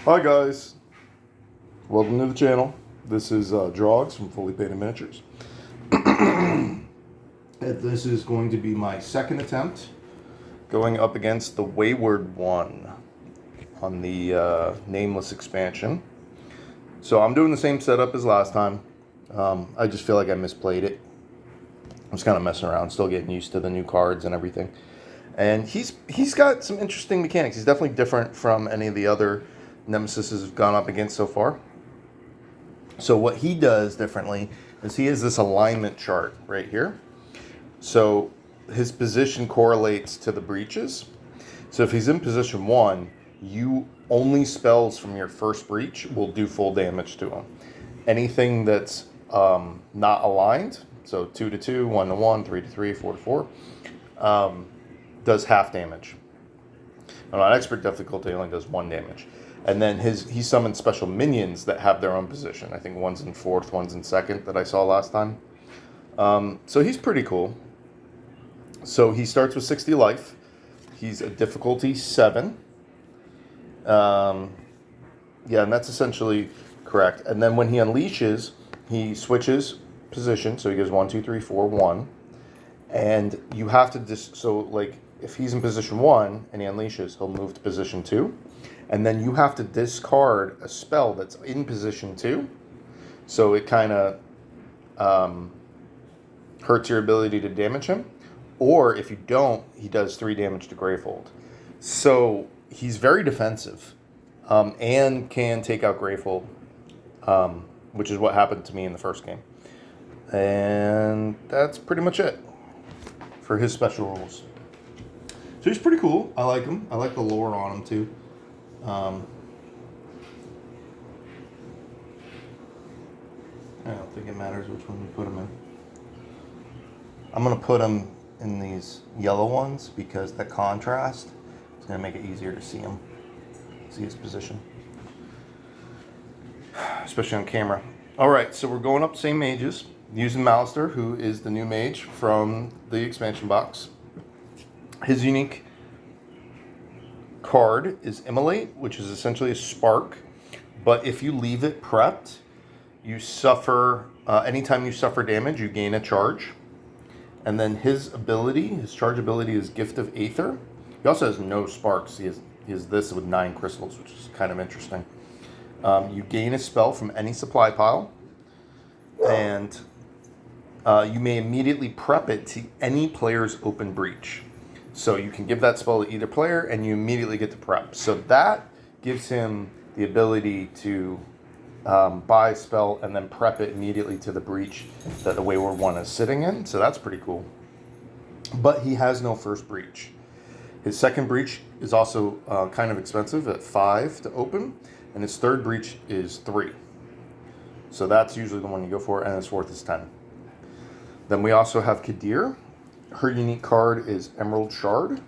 Hi guys, welcome to the channel. This is Drogs from Fully Painted Miniatures. This is going to be my second attempt going up against the Wayward one on the Nameless expansion. So I'm doing the same setup as last time. I just feel like I misplayed it. I was kind of messing around, still getting used to the new cards and everything. And he's got some interesting mechanics. He's definitely different from any of the other Nemesis has gone up against so far. So what he does differently is he has this alignment chart right here. So his position correlates to the breaches. So if he's in position 1, you only spells from your first breach will do full damage to him. Anything that's not aligned, so 2 to 2, 1 to 1, 3 to 3, 4 to 4, does half damage. And on expert difficulty, it only does 1 damage. And then he summons special minions that have their own position. I think one's in 4th, one's in 2nd that I saw last time. So he's pretty cool. So he starts with 60 life. He's a difficulty 7. Yeah, and that's essentially correct. And then when he unleashes, he switches position. So he goes 1, 2, 3, 4, 1. And you have to so like if he's in position 1 and he unleashes, he'll move to position 2. And then you have to discard a spell that's in position 2. So it kind of hurts your ability to damage him. Or if you don't, he does 3 damage to Gravehold. So he's very defensive and can take out Gravehold, which is what happened to me in the first game. And that's pretty much it for his special rules. So he's pretty cool. I like him. I like the lore on him too. I don't think it matters which one you put him in. I'm going to put him in these yellow ones because the contrast is going to make it easier to see him, see his position, especially on camera. All right, so we're going up same mages using Malister, who is the new mage from the expansion box. His unique card is Immolate, which is essentially a spark, but if you leave it prepped, you suffer, anytime you suffer damage, you gain a charge. And then his charge ability is Gift of Aether. He also has no sparks. He has this with 9 crystals, which is kind of interesting. You gain a spell from any supply pile, and you may immediately prep it to any player's open breach. So you can give that spell to either player, and you immediately get to prep. So that gives him the ability to buy a spell and then prep it immediately to the breach that the Wayward one is sitting in. So that's pretty cool. But he has no first breach. His second breach is also kind of expensive at 5 to open, and his third breach is 3. So that's usually the one you go for, and his fourth is 10. Then we also have Kadir. Her unique card is Emerald Shard.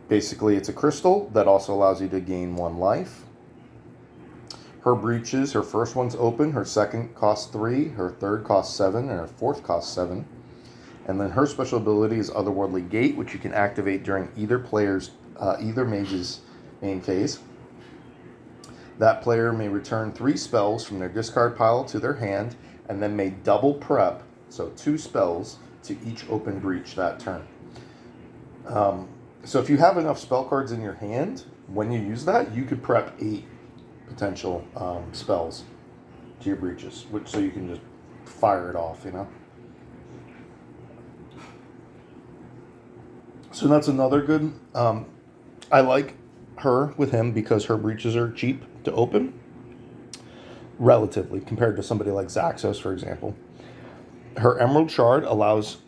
Basically, it's a crystal that also allows you to gain 1 life. Her breaches, her first one's open, her second costs 3, her third costs 7, and her fourth costs 7. And then her special ability is Otherworldly Gate, which you can activate during either mage's main phase. That player may return 3 spells from their discard pile to their hand, and then may double prep, so 2 spells to each open breach that turn. So if you have enough spell cards in your hand, when you use that, you could prep 8 potential spells to your breaches, so you can just fire it off, you know? So that's another good... I like her with him because her breaches are cheap to open, relatively, compared to somebody like Zaxos, for example. Her Emerald Shard allows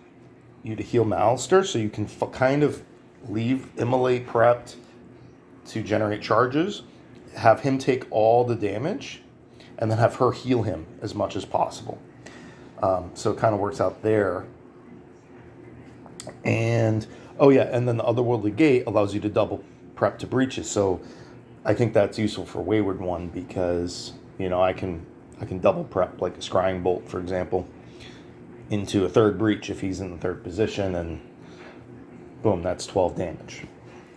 you to heal Malister, so you can kind of leave Immolate prepped to generate charges, have him take all the damage, and then have her heal him as much as possible. So it kind of works out there. And, oh yeah, and then the Otherworldly Gate allows you to double prep to breaches. So I think that's useful for Wayward one because, you know, I can double prep like a Scrying Bolt, for example, into a third breach if he's in the third position, and boom, that's 12 damage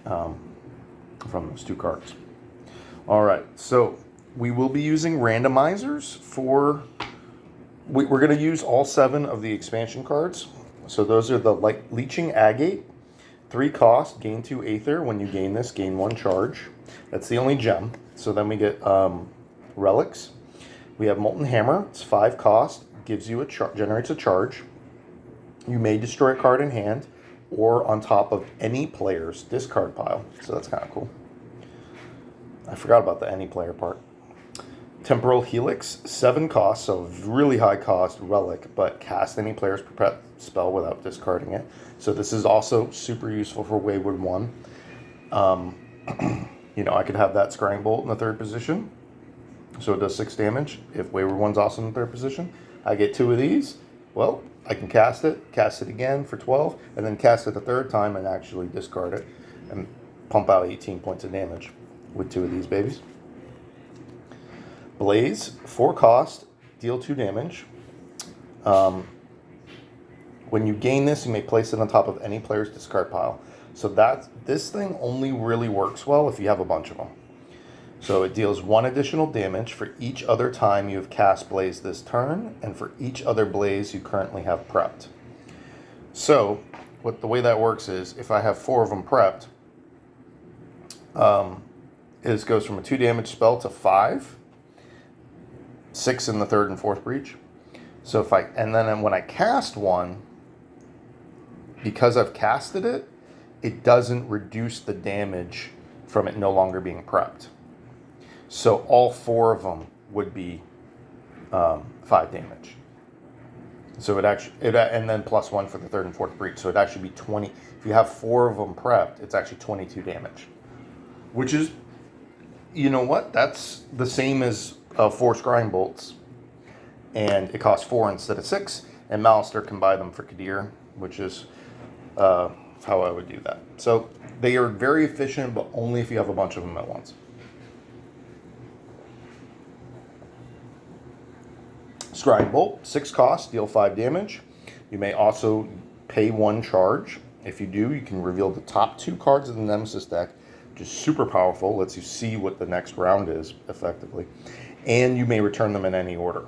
from those 2 cards. All right, so we will be using randomizers for. We're going to use all 7 of the expansion cards. So those are the Leeching Agate, 3 cost, gain 2 Aether. When you gain this, gain 1 charge. That's the only gem. So then we get relics. We have Molten Hammer. It's 5 cost, gives you generates a charge. You may destroy a card in hand or on top of any player's discard pile. So that's kind of cool. I forgot about the any player part. Temporal Helix, 7 cost, so really high cost relic, but cast any player's prep spell without discarding it. So this is also super useful for Wayward 1. I could have that Scrying Bolt in the 3rd position, so it does 6 damage. If Wayward 1's also in the 3rd position, I get 2 of these. Well, I can cast it again for 12, and then cast it a 3rd time and actually discard it and pump out 18 points of damage with 2 of these babies. Blaze, 4 cost, deal 2 damage. When you gain this, you may place it on top of any player's discard pile. So this thing only really works well if you have a bunch of them. So it deals 1 additional damage for each other time you have cast Blaze this turn, and for each other Blaze you currently have prepped. So the way that works is, if I have 4 of them prepped, it goes from a 2 damage spell to 5. 6 in the 3rd and 4th breach. So then when I cast one, because I've casted it, it doesn't reduce the damage from it no longer being prepped. So all 4 of them would be 5 damage. So and then plus 1 for the 3rd and 4th breach. So it'd actually be 20. If you have 4 of them prepped, it's actually 22 damage. Which is, you know what? That's the same as 4 Scrying Bolts, and it costs 4 instead of 6, and Malister can buy them for Kadir, which is how I would do that. So they are very efficient, but only if you have a bunch of them at once. Scrying Bolt, 6 cost, deal 5 damage. You may also pay 1 charge. If you do, you can reveal the top 2 cards of the Nemesis deck, which is super powerful, lets you see what the next round is, effectively. And you may return them in any order.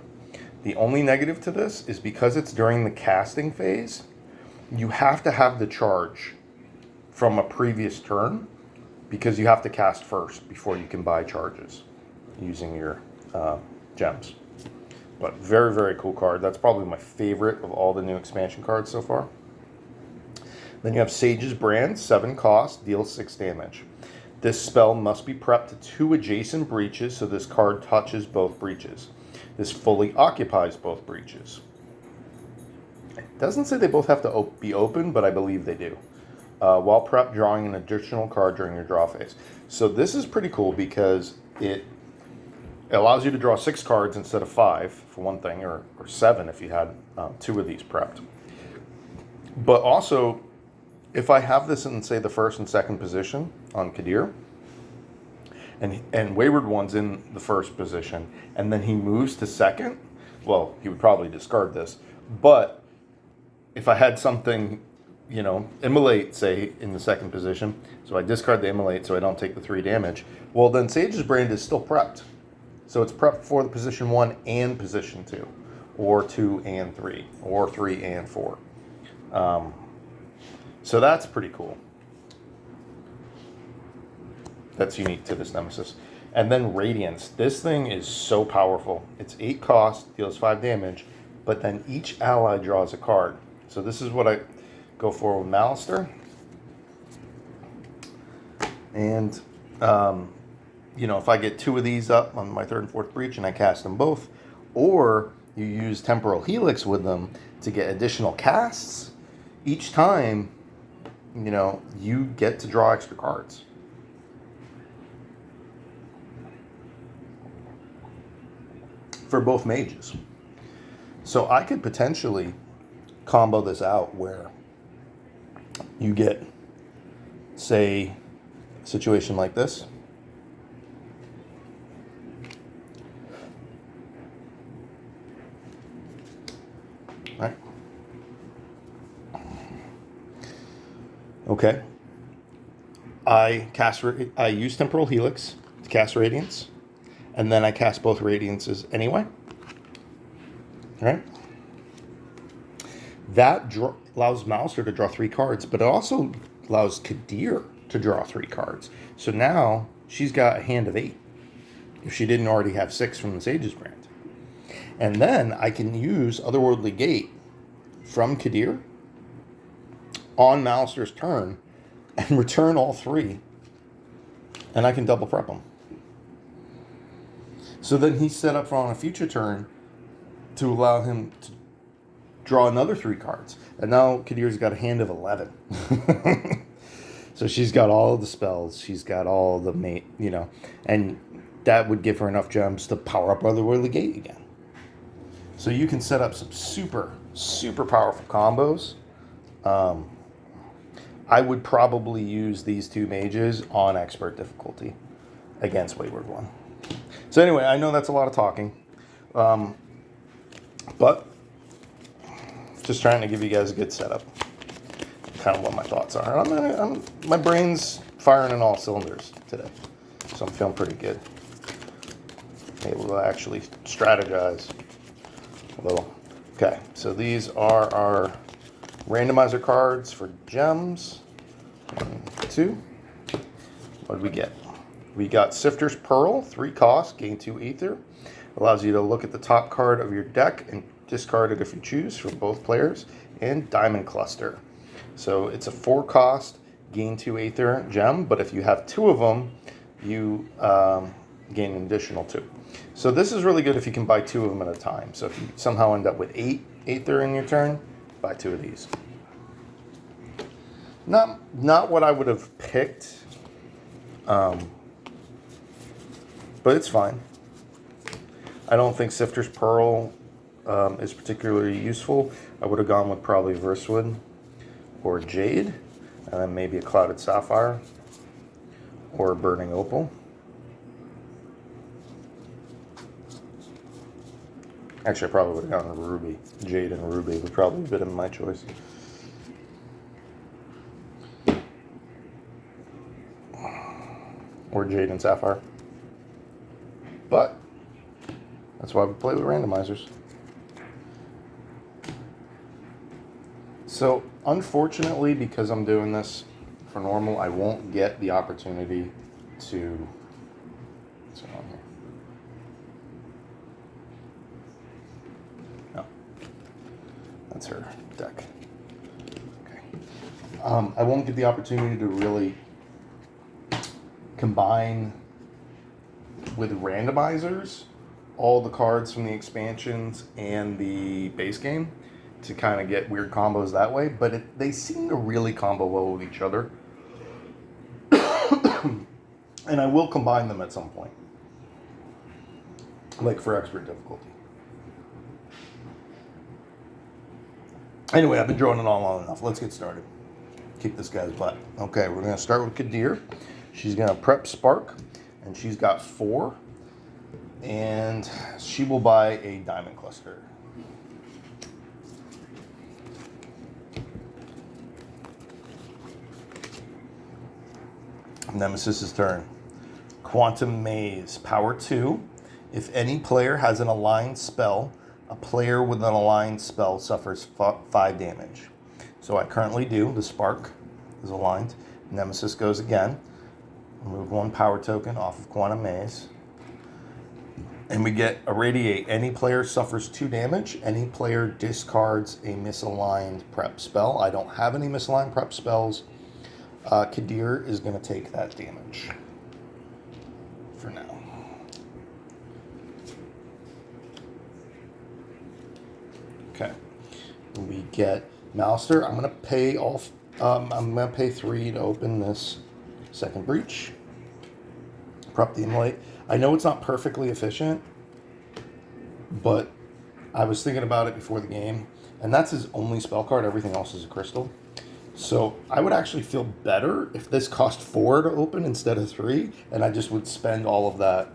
The only negative to this is because it's during the casting phase, you have to have the charge from a previous turn, because you have to cast first before you can buy charges using your gems. But very, very cool card. That's probably my favorite of all the new expansion cards so far. Then you have Sage's Brand, 7 cost, deals 6 damage. This spell must be prepped to 2 adjacent breaches, so this card touches both breaches. This fully occupies both breaches. It doesn't say they both have to be open, but I believe they do. While prepped, drawing an additional card during your draw phase. So this is pretty cool because it allows you to draw 6 cards instead of 5, for one thing, or 7 if you had 2 of these prepped. But also, if I have this in, say, the 1st and 2nd position on Kadir, and Wayward 1's in the 1st position, and then he moves to 2nd, well, he would probably discard this. But if I had something, Immolate, say, in the 2nd position, so I discard the Immolate so I don't take the 3 damage, well, then Sage's Brand is still prepped. So it's prepped for the position 1 and position 2, or 2 and 3, or 3 and 4. So that's pretty cool. That's unique to this Nemesis. And then Radiance. This thing is so powerful. It's 8 cost, deals 5 damage, but then each ally draws a card. So this is what I go for with Malister. And, if I get 2 of these up on my 3rd and 4th breach and I cast them both, or you use Temporal Helix with them to get additional casts, each time, you get to draw extra cards. For both mages. So I could potentially combo this out where you get, say, a situation like this. Right? Okay. I use Temporal Helix to cast Radiance. And then I cast both Radiances anyway. All right? That allows Mouser to draw 3 cards, but it also allows Kadir to draw 3 cards. So now she's got a hand of 8, if she didn't already have 6 from the Sage's Brand. And then I can use Otherworldly Gate from Kadir on Mouser's turn and return all 3. And I can double prep him. So then he's set up for on a future turn to allow him to draw another 3 cards. And now Kadir's got a hand of 11. So she's got all of the spells. She's got all the mate, and that would give her enough gems to power up Otherworldly Gate again. So you can set up some super, super powerful combos. I would probably use these 2 mages on expert difficulty against Wayward 1. So anyway, I know that's a lot of talking. But just trying to give you guys a good setup. Kind of what my thoughts are. My brain's firing in all cylinders today. So I'm feeling pretty good. Able to actually strategize a little. Okay, so these are our randomizer cards for gems. 1, 2. What did we get? We got Sifter's Pearl, 3 cost, gain 2 ether. Allows you to look at the top card of your deck and discard it if you choose for both players. And Diamond Cluster. So it's a 4 cost, gain 2 ether gem, but if you have 2 of them, you gain an additional 2. So this is really good if you can buy 2 of them at a time. So if you somehow end up with 8 ether in your turn, buy 2 of these. Not what I would have picked, but it's fine. I don't think Sifter's Pearl is particularly useful. I would have gone with probably Versewood or Jade, and then maybe a Clouded Sapphire or a Burning Opal. Actually, I probably would have gone with Ruby. Jade and Ruby would probably have been my choice. Or Jade and Sapphire. But that's why we play with randomizers. So, unfortunately, because I'm doing this for normal, I won't get the opportunity to... What's going on here? No. That's her deck. Okay. I won't get the opportunity to really combine with randomizers all the cards from the expansions and the base game to kind of get weird combos that way, but they seem to really combo well with each other. And I will combine them at some point, like for expert difficulty. Anyway, I've been drawing it all long enough. Let's get started. Kick this guy's butt. Okay, we're going to start with Kadir. She's going to prep Spark, and she's got 4. And she will buy a Diamond Cluster. Nemesis' turn. Quantum Maze, power 2. If any player has an aligned spell, a player with an aligned spell suffers 5 damage. So I currently do. The Spark is aligned. Nemesis goes again. Remove 1 power token off of Quantum Maze. And we get Irradiate. Any player suffers 2 damage. Any player discards a misaligned prep spell. I don't have any misaligned prep spells. Kadir is going to take that damage for now. Okay. We get Mouser. I'm going to pay off. I'm going to pay 3 to open this second breach. Prep the Immolate. I know it's not perfectly efficient, but I was thinking about it before the game, and that's his only spell card. Everything else is a crystal. So I would actually feel better if this cost 4 to open instead of 3, and I just would spend all of that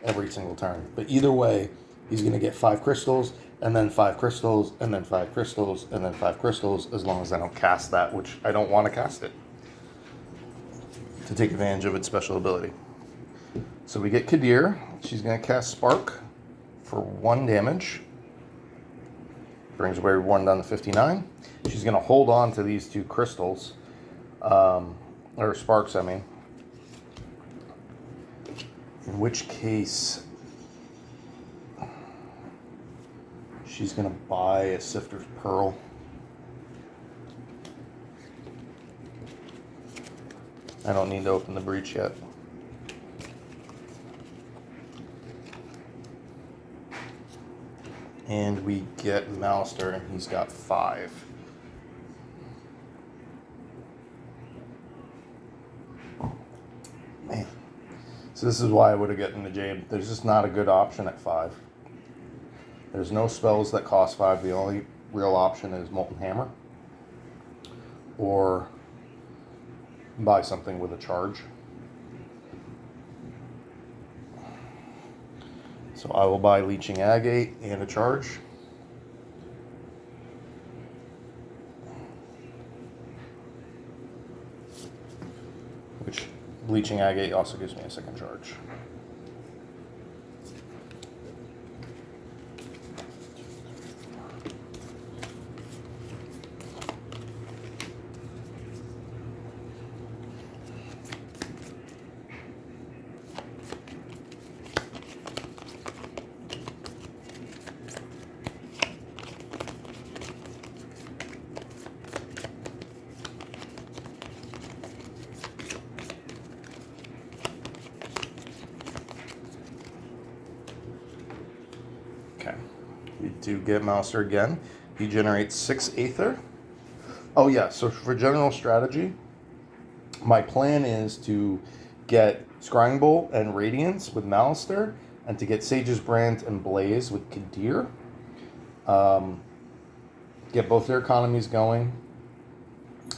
every single turn. But either way, he's going to get 5 crystals, and then 5 crystals, and then 5 crystals, and then 5 crystals, as long as I don't cast that, which I don't want to cast it, to take advantage of its special ability. So we get Kadir. She's going to cast Spark for 1 damage. Brings Wayward 1 down to 59. She's going to hold on to these 2 crystals. Or sparks, I mean. In which case, she's going to buy a Sifter's Pearl. I don't need to open the breach yet. And we get Malister, and he's got 5. Man. So this is why I would have gotten the Jade. There's just not a good option at 5. There's no spells that cost 5. The only real option is Molten Hammer. Or buy something with a charge. So I will buy Leeching Agate and a charge. Which Leeching Agate also gives me a 2nd charge. We do get Mouser again. He generates 6 Aether. Oh yeah, so for general strategy, my plan is to get Scrying Bolt and Radiance with Malister, and to get Sage's Brand and Blaze with Kadir. Get both their economies going.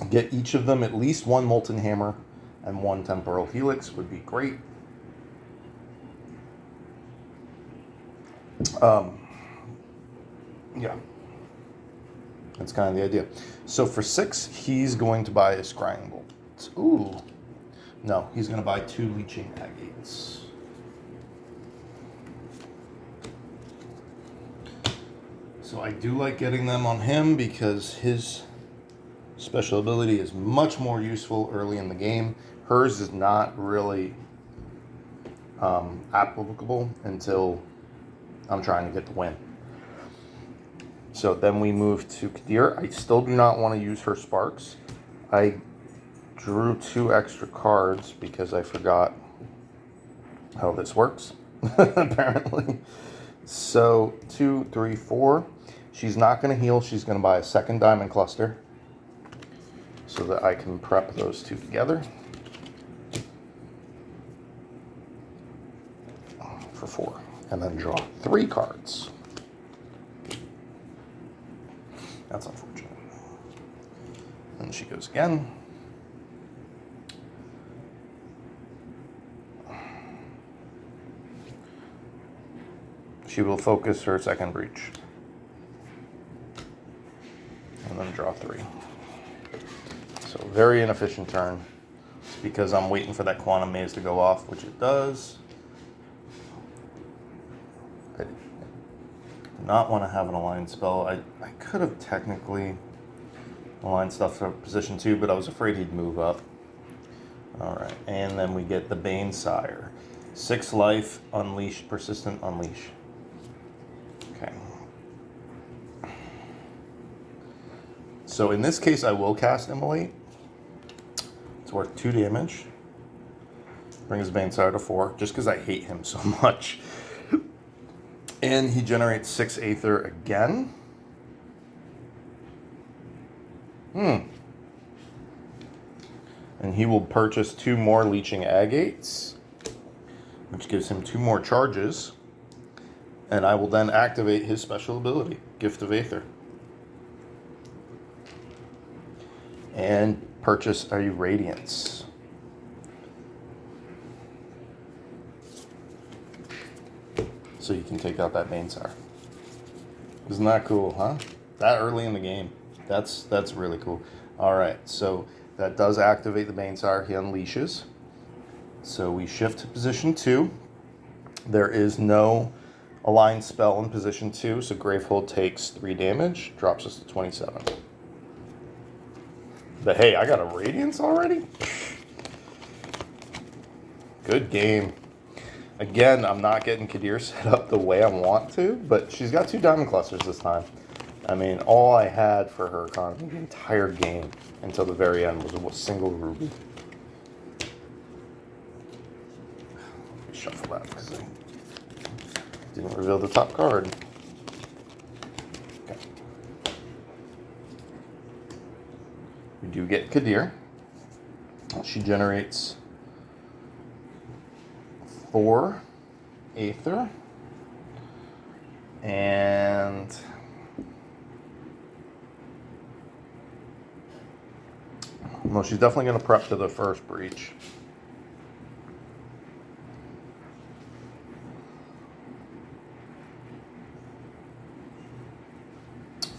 Get each of them at least 1 Molten Hammer and 1 Temporal Helix would be great. Yeah, that's kind of the idea. So for 6, he's going to buy a Scrying Bolt. Ooh, no, he's going to buy 2 Leeching Agates. So I do like getting them on him because his special ability is much more useful early in the game. Hers is not really applicable until I'm trying to get the win. So then we move to Kadir. I still do not want to use her sparks. I drew 2 extra cards because I forgot how this works, apparently. So 2, 3, 4. She's not going to heal. She's going to buy a 2nd Diamond Cluster so that I can prep those 2 together for 4. And then draw 3 cards. That's unfortunate. And she goes again. She will focus her 2nd breach. And then draw 3. So very inefficient turn. Because I'm waiting for that Quantum Maze to go off, which it does. I do not want to have an aligned spell. I could have technically aligned stuff for position 2, but I was afraid he'd move up. Alright, and then we get the Banesire. 6 life, unleash, persistent unleash. Okay. So in this case, I will cast Immolate. It's worth 2 damage. Brings Banesire to 4, just because I hate him so much. And he generates 6 Aether again. And he will purchase 2 more Leeching Agates, which gives him 2 more charges. And I will then activate his special ability, Gift of Aether. And purchase a Radiance. So you can take out that Banesire. Isn't that cool, huh? That early in the game. That's really cool. Alright, so that does activate the Banesire. He unleashes. So we shift to position 2. There is no aligned spell in position 2, so Gravehold takes 3 damage, drops us to 27. But hey, I got a Radiance already? Good game. Again, I'm not getting Kadir set up the way I want to, but she's got 2 Diamond Clusters this time. I mean, all I had for her economy the entire game until the very end was a single ruby. Let me shuffle that because I didn't reveal the top card. Okay. We do get Kadir. She generates 4 Aether and well, she's definitely going to prep to the first breach.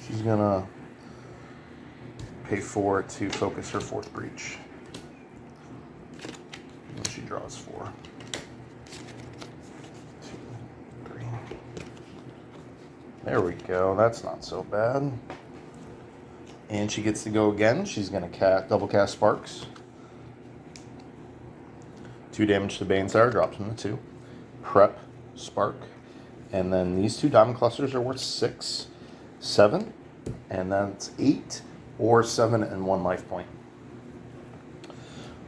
She's going to pay 4 to focus her 4th breach. And she draws 4. 2, 3. There we go. That's not so bad. And she gets to go again. She's going to double cast Sparks. 2 damage to Banesire, drops him to 2. Prep, Spark. And then these 2 Diamond Clusters are worth 6, 7. And that's 8 or 7 and 1 life point.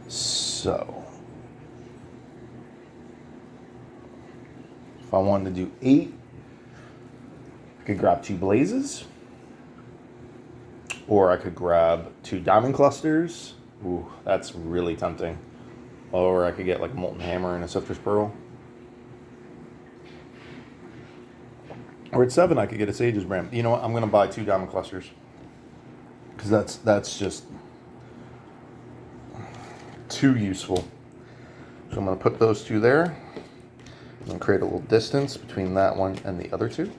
So, if I wanted to do 8, I could grab 2 Blazes. Or I could grab 2 Diamond Clusters. Ooh, that's really tempting. Or I could get like a Molten Hammer and a Sifter's Pearl. Or at 7, I could get a Sage's Brand. You know what? I'm going to buy 2 Diamond Clusters. Because that's just too useful. So I'm going to put those 2 there. And create a little distance between that one and the other 2.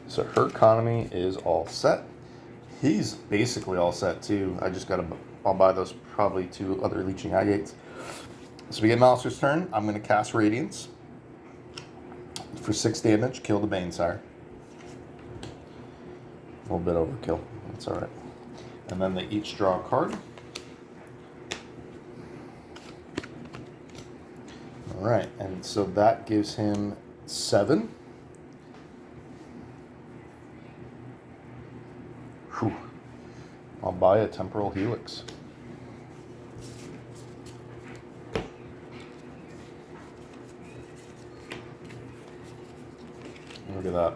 So her economy is all set. He's basically all set too. I just I'll buy those probably 2 other Leeching Agates. So we get Malister's turn. I'm going to cast Radiance for 6 damage, kill the Banesire. A little bit overkill. That's alright. And then they each draw a card. Alright, and so that gives him 7. Whew. I'll buy a Temporal Helix. Look at that.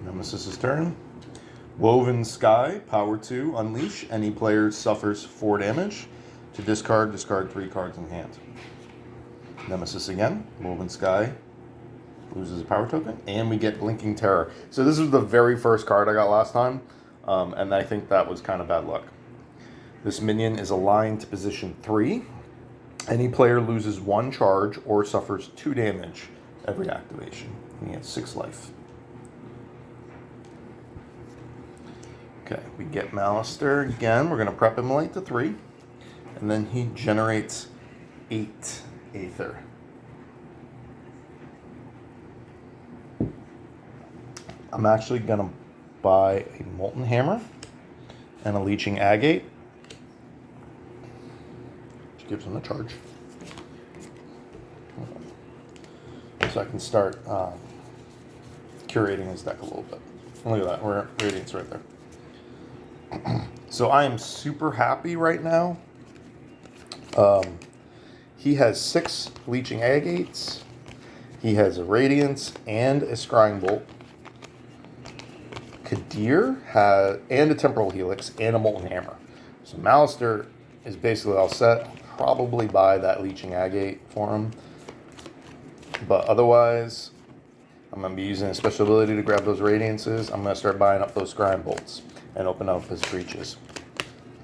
Nemesis' turn. Woven Sky, power 2, unleash. Any player suffers 4 damage. To discard 3 cards in hand. Nemesis again. Woven Sky loses a power token. And we get Blinking Terror. So this was the very first card I got last time. And I think that was kind of bad luck. This minion is aligned to position 3. Any player loses 1 charge or suffers 2 damage every activation. He has 6 life. Okay, we get Malister again. We're going to prep Immolate to 3. And then he generates 8 Aether. I'm actually going to buy a Molten Hammer and a Leeching Agate, which gives him a charge. So I can start curating his deck a little bit. Look at that, we're Radiance right there. So I am super happy right now. He has 6 Leeching Agates. He has a Radiance and a Scrying Bolt. Kadir and a Temporal Helix and a Molten Hammer. So Malister is basically all set. I'll probably buy that Leeching Agate for him. But otherwise, I'm going to be using a special ability to grab those Radiances. I'm going to start buying up those Scrying Bolts and open up his breaches.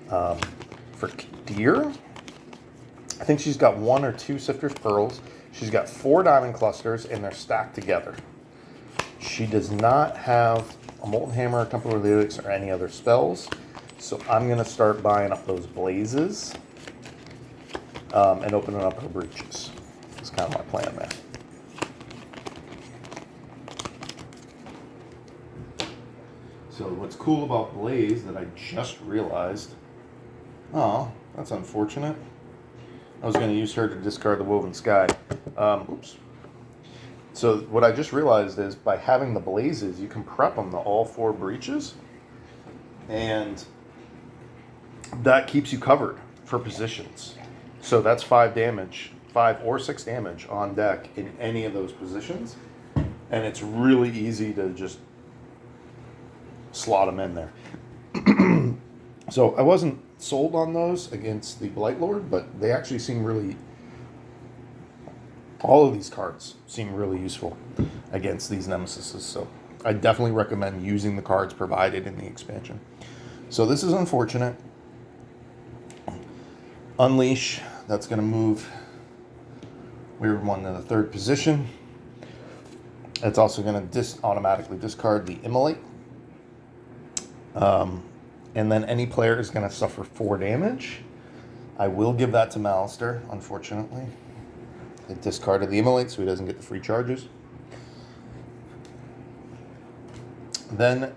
For Kadir, I think she's got 1 or 2 Sifter's Pearls. She's got 4 Diamond Clusters, and they're stacked together. She does not have a Molten Hammer, a Temporal Helix, or any other spells. So I'm going to start buying up those blazes and opening up her breaches. That's kind of my plan there. So what's cool about Blaze that I just realized, oh, that's unfortunate. I was going to use her to discard the Woven Sky. Oops. So what I just realized is by having the Blazes, you can prep them to all 4 breaches. And that keeps you covered for positions. So that's 5 damage, 5 or 6 damage on deck in any of those positions. And it's really easy to just slot them in there. So I wasn't sold on those against the Blight Lord, but they actually seem really... All of these cards seem really useful against these Nemesises. So I definitely recommend using the cards provided in the expansion. So this is unfortunate. Unleash, that's going to move Wayward One to the 3rd position. It's also going to automatically discard the Immolate. And then any player is going to suffer 4 damage. I will give that to Malister, unfortunately. It discarded the Immolate, so he doesn't get the free charges. Then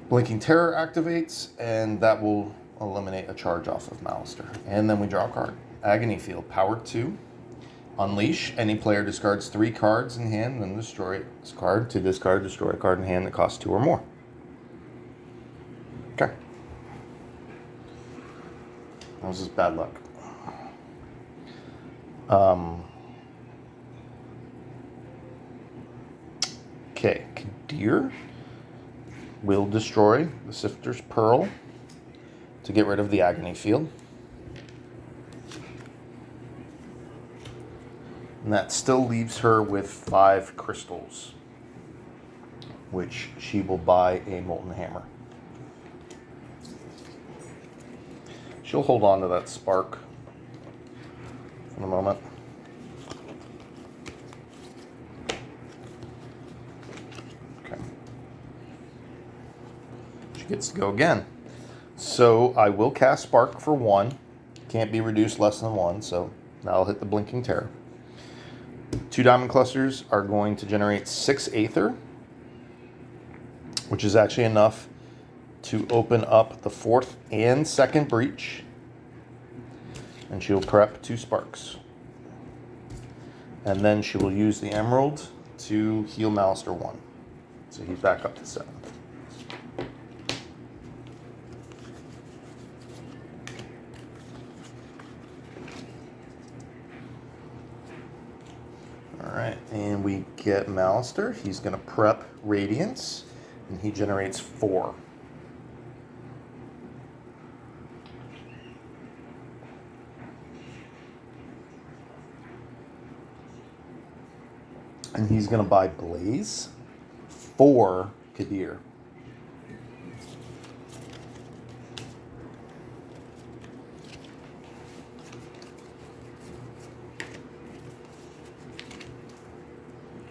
Blinking Terror activates, and that will eliminate a charge off of Malister. And then we draw a card. Agony Field, Power 2. Unleash. Any player discards 3 cards in hand, then destroy this card. To discard, destroy a card in hand that costs 2 or more. Okay. That was just bad luck. Okay, Kadir will destroy the Sifter's Pearl to get rid of the Agony Field. And that still leaves her with 5 crystals, which she will buy a Molten Hammer. She'll hold on to that spark for the moment. Okay. She gets to go again. So I will cast Spark for 1. Can't be reduced less than 1, so that'll hit the Blinking Terror. 2 Diamond Clusters are going to generate 6 Aether, which is actually enough to open up the 4th and 2nd breach. And she'll prep 2 Sparks. And then she will use the Emerald to heal Malister 1. So he's back up to 7. Alright, and we get Malister. He's going to prep Radiance, and he generates 4. And he's going to buy Blaze for Kadir.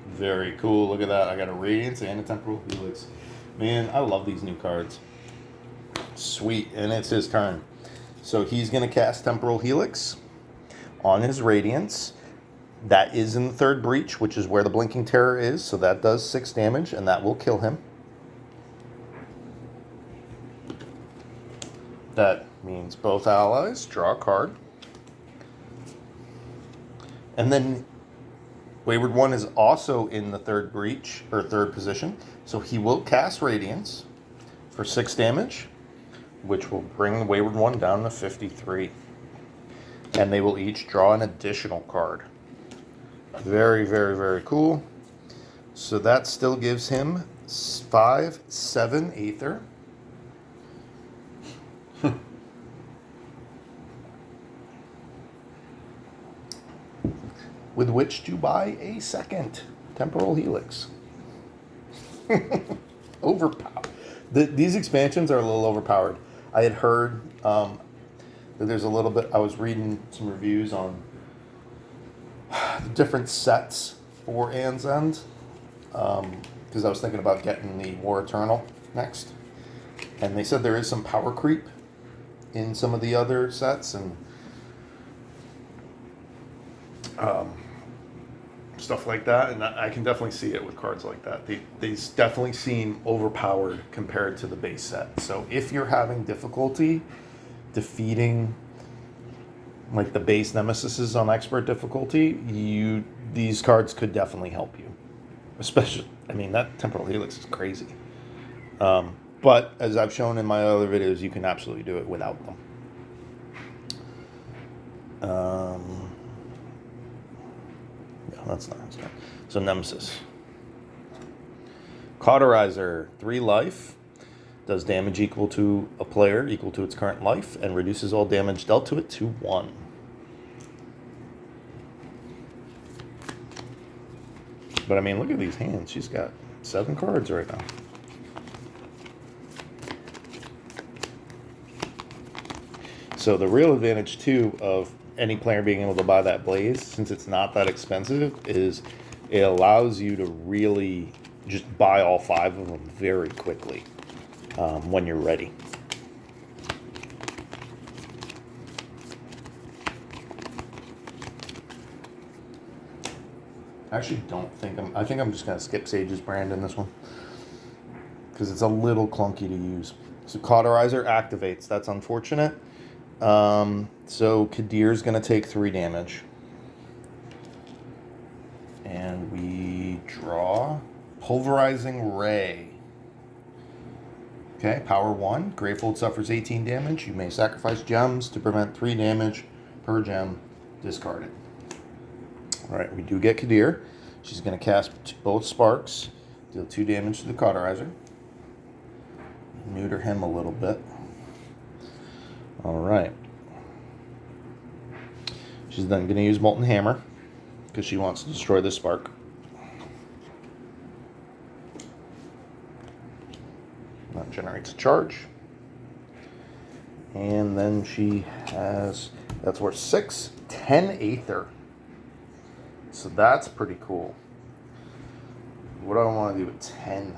Very cool. Look at that. I got a Radiance and a Temporal Helix. Man, I love these new cards. Sweet. And it's his turn. So he's going to cast Temporal Helix on his Radiance. That is in the 3rd breach, which is where the Blinking Terror is. So that does 6 damage, and that will kill him. That means both allies draw a card. And then Wayward One is also in the 3rd breach, or 3rd position. So he will cast Radiance for 6 damage, which will bring Wayward One down to 53. And they will each draw an additional card. Very, very, very cool. So that still gives him 5, 7 Aether. With which to buy a 2nd Temporal Helix. Overpowered. These expansions are a little overpowered. I had heard that there's a little bit... I was reading some reviews on the different sets for Aeons End. because I was thinking about getting the War Eternal next. And they said there is some power creep in some of the other sets, and stuff like that, and I can definitely see it with cards like that. They definitely seem overpowered compared to the base set. So if you're having difficulty defeating like the base Nemesises on expert difficulty, these cards could definitely help you. Especially, I mean, that Temporal Helix is crazy. But as I've shown in my other videos, you can absolutely do it without them. Yeah, that's not his turn. So Nemesis. Cauterizer, 3 life. Does damage equal to a player, equal to its current life, and reduces all damage dealt to it to 1. But I mean, look at these hands. She's got 7 cards right now. So the real advantage, too, of any player being able to buy that Blaze, since it's not that expensive, is it allows you to really just buy all 5 of them very quickly when you're ready. I actually don't think I think I'm just going to skip Sage's brand in this one, because it's a little clunky to use. So Cauterizer activates. That's unfortunate. So Kadir's going to take 3 damage. And we draw Pulverizing Ray. Okay, power 1. Gravefold suffers 18 damage. You may sacrifice gems to prevent 3 damage per gem discarded. Alright, we do get Kadir. She's going to cast both Sparks. Deal 2 damage to the Cauterizer. Neuter him a little bit. Alright. She's then going to use Molten Hammer, because she wants to destroy this Spark. That generates a charge. And then she has, that's worth 6, 10 Aether. So that's pretty cool. What do I want to do with 10 Aether?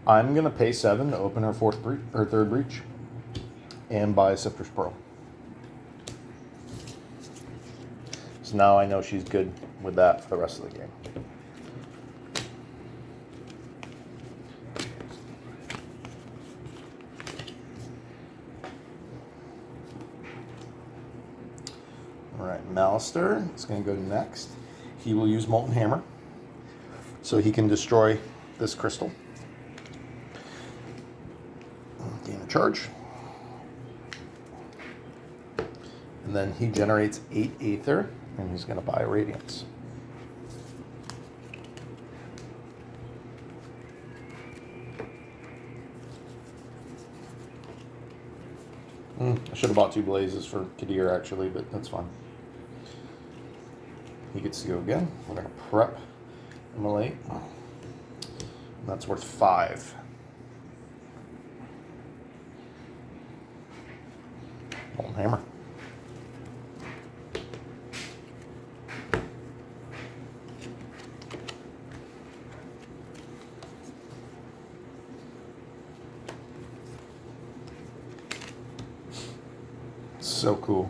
I'm going to pay 7 to open her third breach and buy a Sifter's Pearl. So now I know she's good with that for the rest of the game. Alright, Malister is going to go next. He will use Molten Hammer so he can destroy this crystal. Gain a charge. And then he generates 8 Aether, and he's going to buy a Radiance. I should have bought 2 Blazes for Kadir, actually, but that's fine. He gets to go again. We're going to prep Immolate. That's worth 5. Molten Hammer. So cool.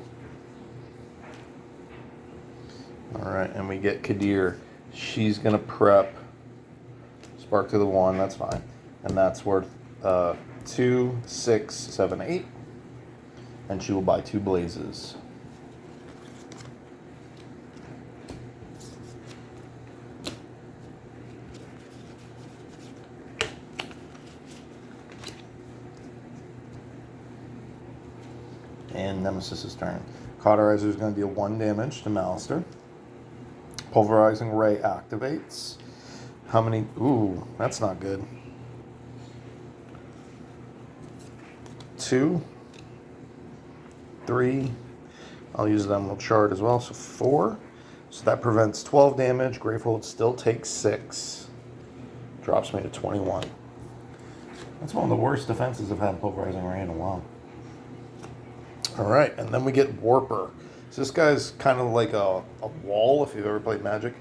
Alright, and we get Kadir. She's going to prep Spark to the 1, that's fine. And that's worth 2, 6, 7, 8. And she will buy 2 Blazes. And Nemesis' turn. Cauterizer is going to deal 1 damage to Malister. Pulverizing Ray activates. How many? Ooh, that's not good. 2. 3. I'll use the Emerald Shard as well, so 4. So that prevents 12 damage. Gravehold still takes 6. Drops me to 21. That's one of the worst defenses I've had in Pulverizing Ray in a while. Alright, and then we get Warper. So this guy's kind of like a wall if you've ever played Magic.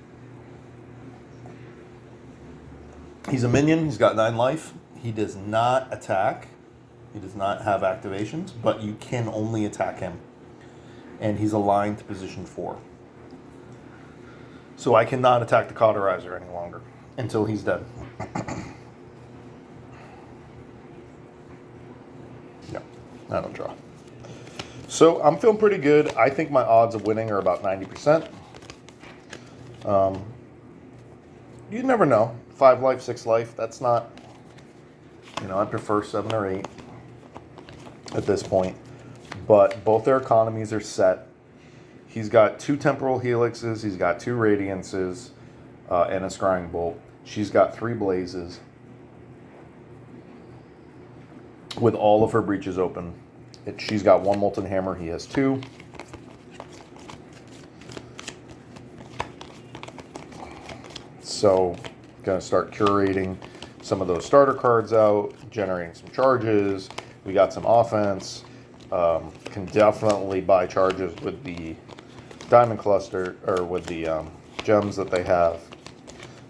He's a minion. He's got 9 life. He does not attack. He does not have activations, but you can only attack him. And he's aligned to position 4. So I cannot attack the Cauterizer any longer until he's dead. Yeah, I don't draw. So I'm feeling pretty good. I think my odds of winning are about 90%. You never know. 5 life, 6 life, that's not, I'd prefer 7 or 8 at this point. But both their economies are set. He's got 2 Temporal Helixes, he's got 2 Radiances, and a Scrying Bolt. She's got 3 Blazes with all of her breaches open. She's got 1 Molten Hammer, he has 2. So, gonna start curating some of those starter cards out, generating some charges. We got some offense. Can definitely buy charges with the Diamond Cluster, or with the gems that they have.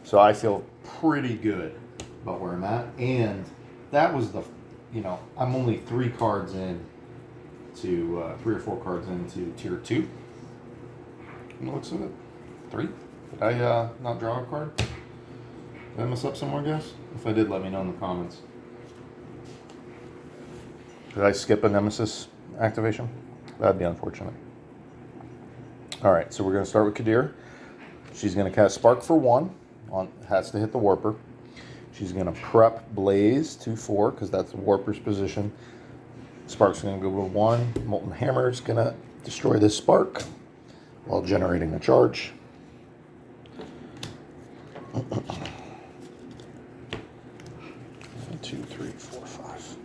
So I feel pretty good about where I'm at. And that was the, I'm only 3 cards in to, 3 or 4 cards into tier 2. From the looks of it. 3? Did I not draw a card? Did I mess up somewhere, guys? If I did, let me know in the comments. Did I skip a Nemesis activation? That'd be unfortunate. Alright, so we're going to start with Kadir. She's going to cast Spark for 1. Has to hit the Warper. She's going to prep Blaze to 4, because that's the Warper's position. Spark's going to go to 1. Molten Hammer is going to destroy this Spark while generating a charge. 1, 2, 3, 4, 5.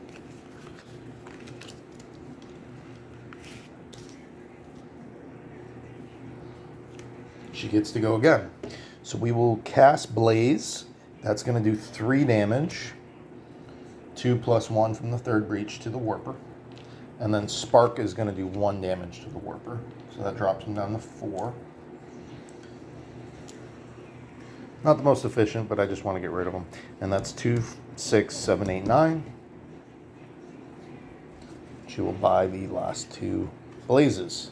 She gets to go again. So we will cast Blaze. That's going to do 3 damage. 2 plus 1 from the 3rd breach to the Warper. And then Spark is going to do 1 damage to the Warper. So that drops him down to 4. Not the most efficient, but I just want to get rid of them. And that's 2, 6, 7, 8, 9. She will buy the last 2 Blazes.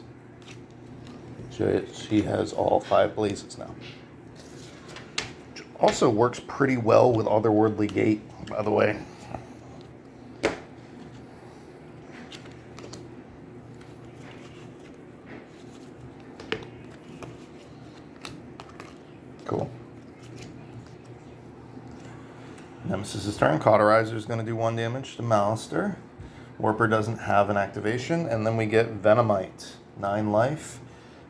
She has all 5 Blazes now. Which also works pretty well with Otherworldly Gate, by the way. Cool. Nemesis' turn. Cauterizer is going to do 1 damage to Malister. Warper doesn't have an activation. And then we get Venomite. 9 life.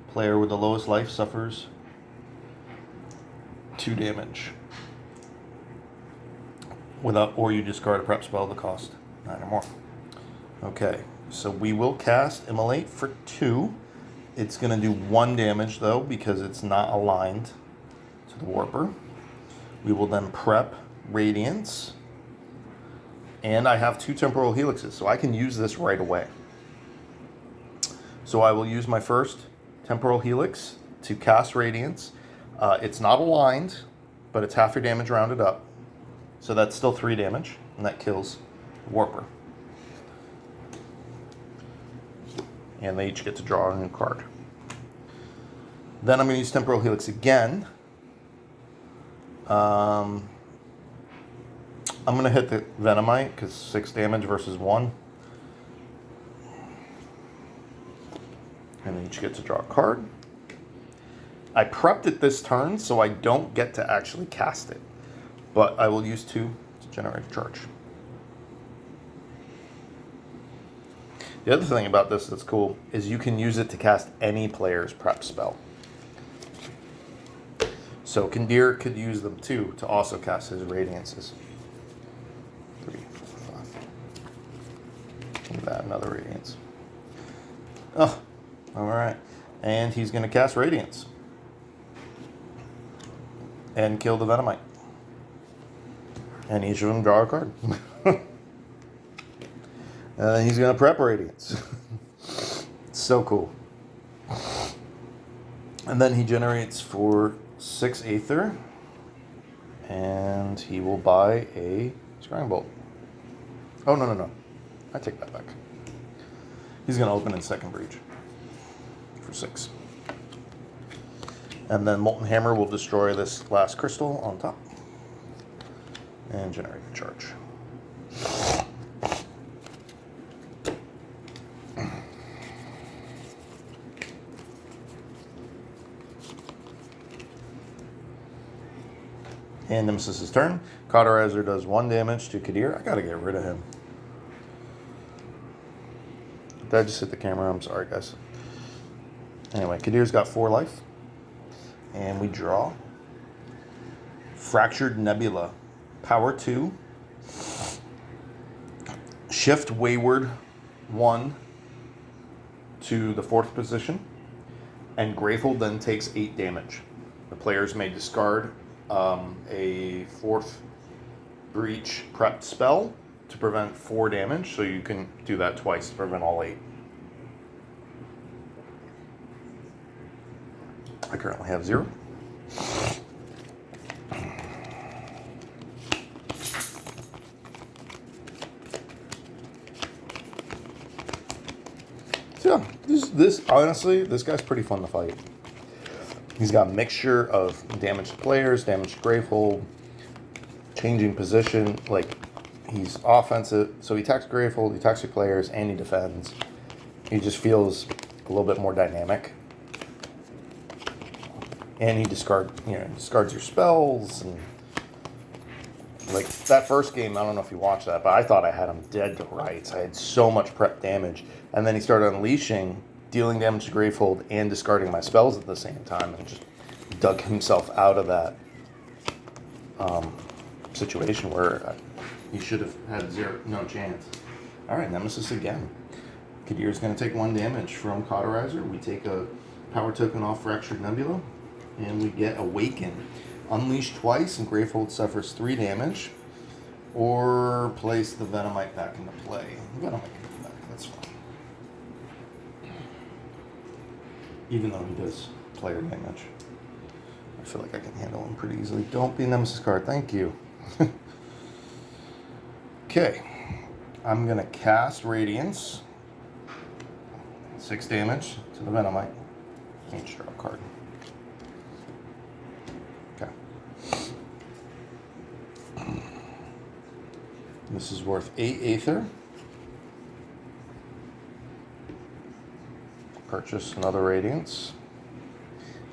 Player with the lowest life suffers 2 damage. Or you discard a prep spell to cost 9 or more. Okay, so we will cast Immolate for 2. It's going to do 1 damage though, because it's not aligned to the Warper. We will then prep Radiance. And I have 2 Temporal Helixes, so I can use this right away. So I will use my first Temporal Helix to cast Radiance. It's not aligned, but it's half your damage rounded up. So that's still 3 damage, and that kills Warper. And they each get to draw a new card. Then I'm going to use Temporal Helix again. I'm going to hit the Venomite, because 6 damage versus 1. And they each get to draw a card. I prepped it this turn, so I don't get to actually cast it. But I will use 2 to generate a charge. The other thing about this that's cool is you can use it to cast any player's prep spell. So Kadir could use them too to also cast his Radiances. 3, 4, 5. And that, another Radiance. Oh, all right. And he's going to cast Radiance and kill the Venomite. And each of them draw a card. He's going to prep Radiance. So cool. And then he generates for 6 Aether. And he will buy a Scrying Bolt. Oh, no. I take that back. He's going to open in Second Breach for 6. And then Molten Hammer will destroy this last crystal on top. And generate a charge. And Nemesis' turn. Cauterizer does 1 damage to Kadir. I gotta get rid of him. Did I just hit the camera? I'm sorry, guys. Anyway, Kadir's got 4 life. And we draw Fractured Nebula. Power 2. Shift Wayward 1 to the 4th position. And Grateful then takes 8 damage. The players may discard a 4th Breach prepped spell to prevent 4 damage. So you can do that twice to prevent all 8. I currently have 0. So yeah, this honestly, this guy's pretty fun to fight. He's got a mixture of damage to players, damage to Grateful, changing position. Like, he's offensive, so he attacks Grateful, he attacks your players, and he defends. He just feels a little bit more dynamic. And he discards your spells. And like that first game, I don't know if you watched that, but I thought I had him dead to rights. I had so much prep damage, and then he started unleashing, dealing damage to Grateful and discarding my spells at the same time, and just dug himself out of that situation where he should have had no chance. All right, Nemesis again. Kadir's going to take 1 damage from Cauterizer. We take a power token off Fractured Nebula, and we get Awaken. Unleash twice, and Grateful suffers 3 damage, or place the Venomite back into play. Venomite can go back, that's fine. Even though he does player damage. I feel like I can handle him pretty easily. Don't be a Nemesis card, thank you. Okay, I'm going to cast Radiance. 6 damage to the Venomite. Each draw a card. Okay. This is worth 8 Aether. Purchase another Radiance.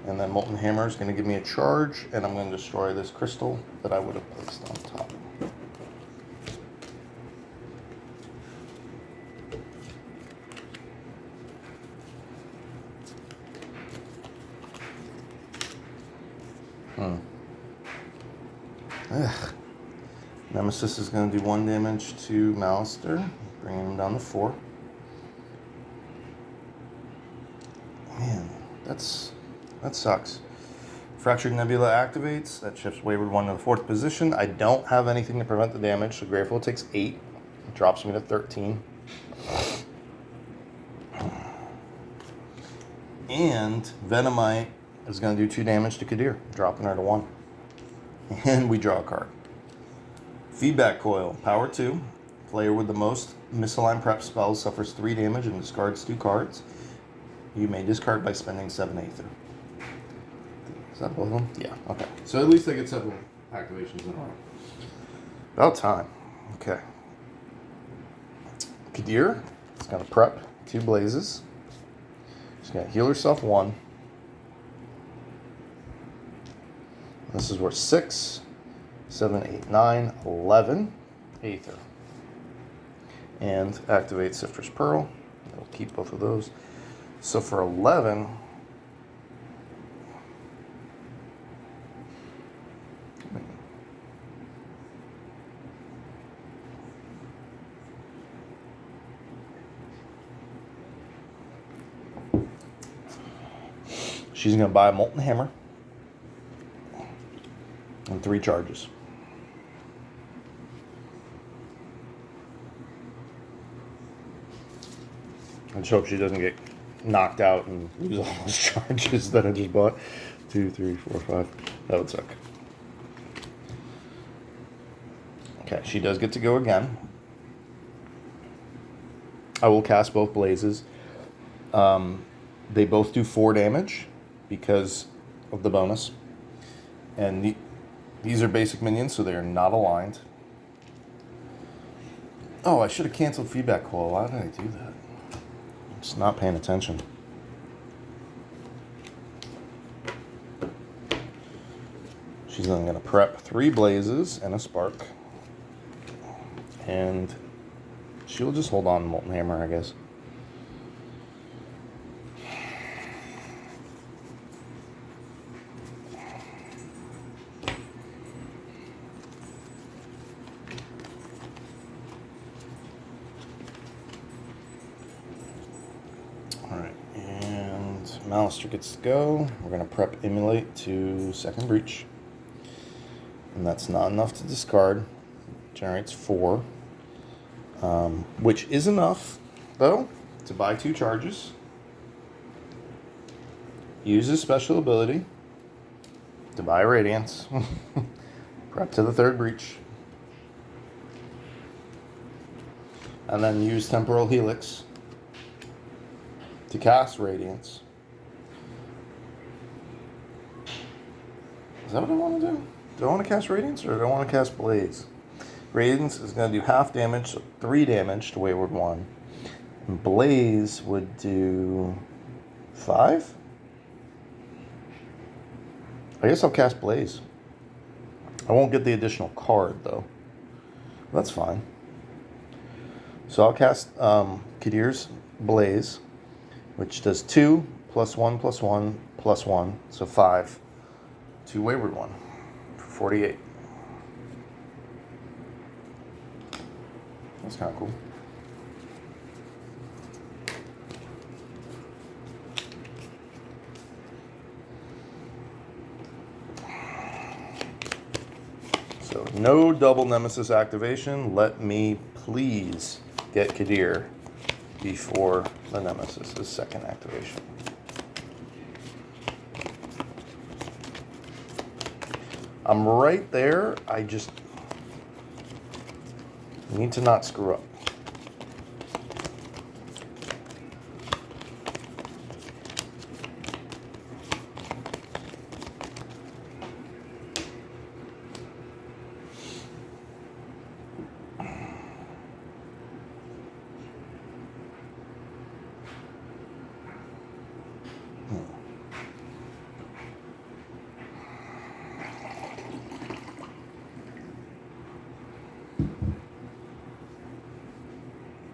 And then Molten Hammer is going to give me a charge, and I'm going to destroy this crystal that I would have placed on top. Ugh. Nemesis is going to do 1 damage to Malister, bringing him down to 4. Man, that sucks. Fractured Nebula activates. That shifts Wayward 1 to the 4th position. I don't have anything to prevent the damage, so Grateful takes 8. It drops me to 13. And Venomite is going to do 2 damage to Kadir, dropping her to 1. And we draw a card. Feedback Coil, power 2. Player with the most misaligned prep spells suffers 3 damage and discards 2 cards. You may discard by spending 7 Aether. Is that both of them? Yeah, okay. So at least I get 7 activations in a row. About time. Okay. Kadir is going to prep 2 blazes. She's going to heal herself 1. This is worth 6, 7, 8, 9, 11 Aether. And activate Sifter's Pearl. I'll keep both of those. So for 11, She's going to buy a Molten Hammer and 3 charges. I just hope she doesn't get knocked out and lose all those charges that I just bought. 2, 3, 4, 5. That would suck. Okay, she does get to go again. I will cast both blazes. They both do 4 damage because of the bonus. And these are basic minions, so they are not aligned. Oh, I should have canceled feedback call. Why did I do that? Just not paying attention. She's then going to prep 3 blazes and a spark. And she'll just hold on to Molten Hammer, I guess. Alright, and Malister gets to go. We're going to prep Emulate to second breach. And that's not enough to discard. Generates 4. Which is enough, though, to buy 2 charges. Use his special ability to buy Radiance. Prep to the third breach. And then use Temporal Helix to cast Radiance. Is that what I want to do? Do I want to cast Radiance or do I want to cast Blaze? Radiance is going to do half damage, so 3 damage to Wayward 1. And Blaze would do 5? I guess I'll cast Blaze. I won't get the additional card, though. That's fine. So I'll cast Kadir's Blaze, which does 2 plus 1 plus 1 plus 1, so 5 to Wayward 1 for 48. That's kind of cool. So no double Nemesis activation. Let me please get Kadir before the Nemesis' second activation. I'm right there. I just need to not screw up.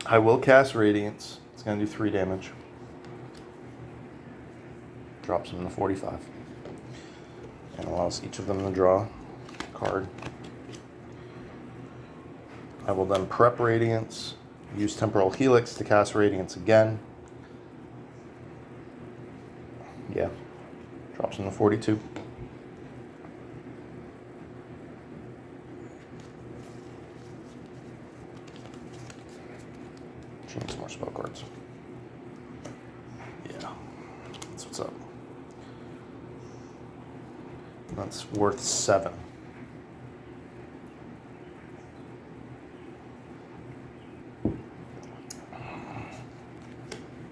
I will cast Radiance. It's going to do 3 damage. Drops them to 45. And allows each of them to draw a card. I will then prep Radiance. Use Temporal Helix to cast Radiance again. Yeah. Drops them to 42. Some more spell cards. Yeah, that's what's up. That's worth 7.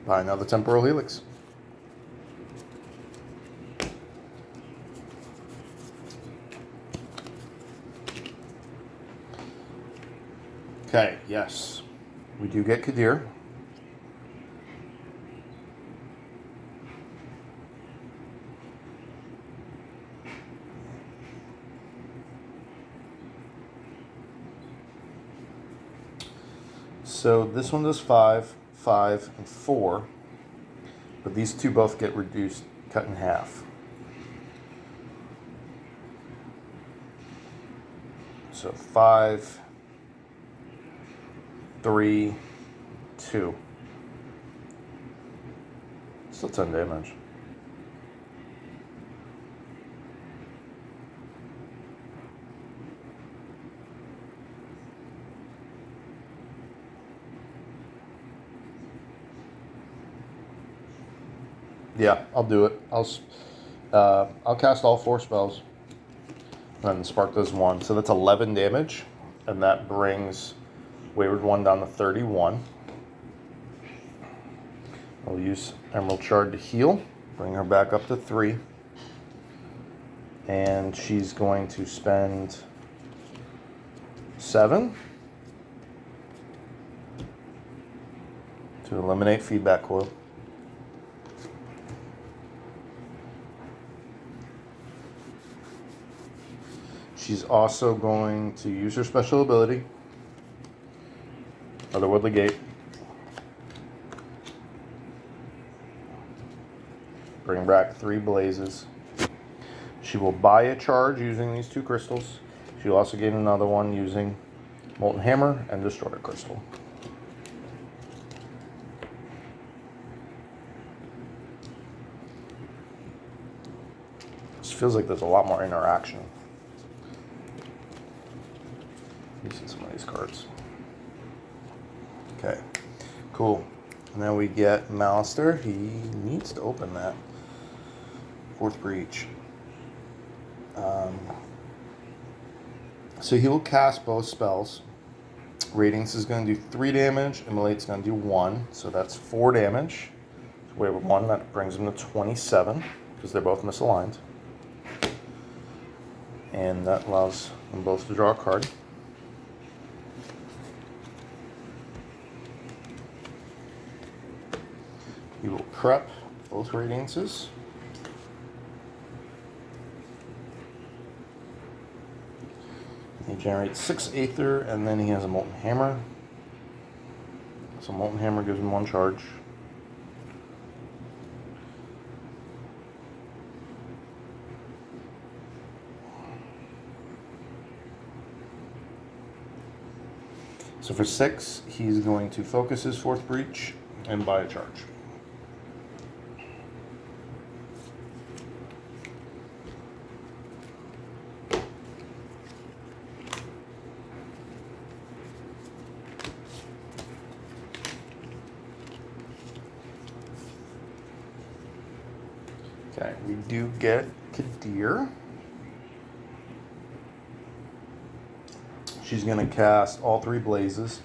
Buy another Temporal Helix. Okay, yes. We do get Kadir. So this one does 5, 5, and 4. But these two both get reduced, cut in half. So 5, 3, 2. Still 10 damage. Yeah, I'll do it. I'll cast all 4 spells. And then Spark does 1. So that's 11 damage. And that brings Wayward 1 down to 31. I'll use Emerald Shard to heal. Bring her back up to 3. And she's going to spend 7 to eliminate Feedback Coil. She's also going to use her special ability, Otherworldly Gate. Bring back 3 blazes. She will buy a charge using these 2 crystals. She'll also gain another one using Molten Hammer and Destroyer Crystal. This feels like there's a lot more interaction. Using some of these cards. Okay, cool. And then we get Malister. He needs to open that. 4th Breach. So he will cast both spells. Radiance is going to do 3 damage. Immolate's going to do 1. So that's 4 damage. Wayward 1, that brings him to 27 because they're both misaligned. And that allows them both to draw a card. He will prep both Radiances. He generates 6 Aether, and then he has a Molten Hammer. So Molten Hammer gives him 1 charge. So for 6, he's going to focus his 4th Breach and buy a charge. Okay, we do get Kadir. She's going to cast all 3 blazes.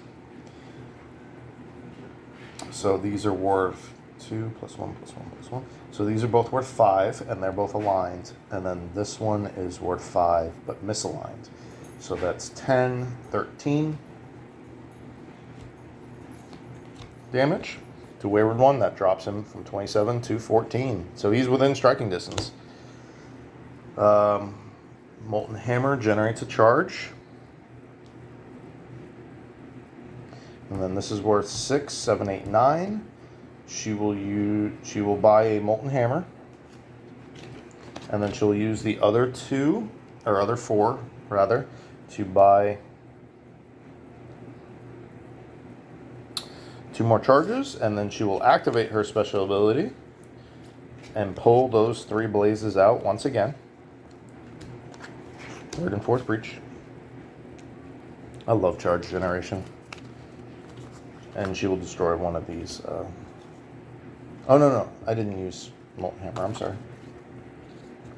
So these are worth 2 plus 1 plus 1 plus 1. So these are both worth 5, and they're both aligned. And then this one is worth 5, but misaligned. So that's 10, 13 damage to Wayward 1. That drops him from 27 to 14. So he's within striking distance. Molten Hammer generates a charge. And then this is worth 6, 7, 8, 9. She will buy a Molten Hammer. And then she'll use the other 2, or other 4 rather, to buy 2 more charges, and then she will activate her special ability and pull those 3 blazes out once again. 3rd and 4th Breach. I love charge generation. And she will destroy one of these. Oh, no. I didn't use Molten Hammer. I'm sorry.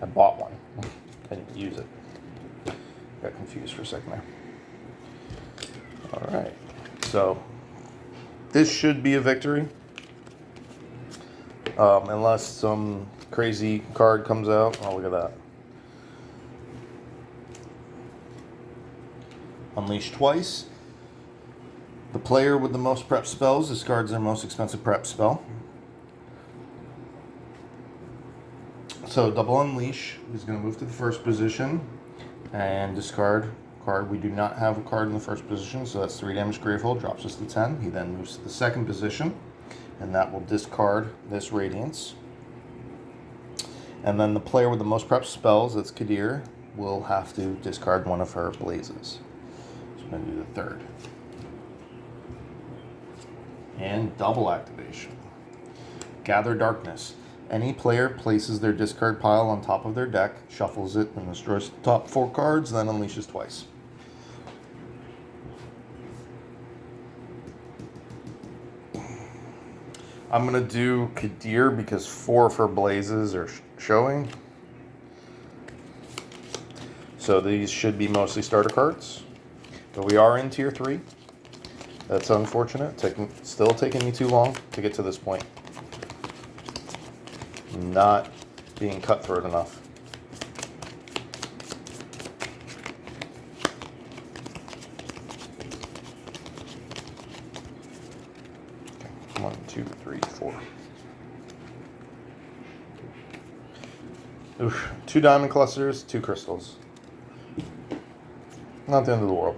I bought one. I didn't use it. Got confused for a second there. All right. So this should be a victory. Unless some crazy card comes out. Oh, look at that. Unleash twice. The player with the most prep spells discards their most expensive prep spell. So double Unleash is going to move to the 1st position and discard a card. We do not have a card in the 1st position, so that's 3 damage Gravehold, drops us to 10. He then moves to the 2nd position, and that will discard this Radiance. And then the player with the most prep spells, that's Kadir, will have to discard one of her blazes. So we're going to do the 3rd. And double activation. Gather Darkness. Any player places their discard pile on top of their deck, shuffles it, and destroys the top 4 cards, then unleashes twice. I'm going to do Kadir because 4 of her blazes are showing. So these should be mostly starter cards. But we are in tier 3. That's unfortunate. Still taking me too long to get to this point. Not being cutthroat enough. Okay, 1, 2, 3, 4. Oof. 2 diamond clusters, 2 crystals. Not the end of the world.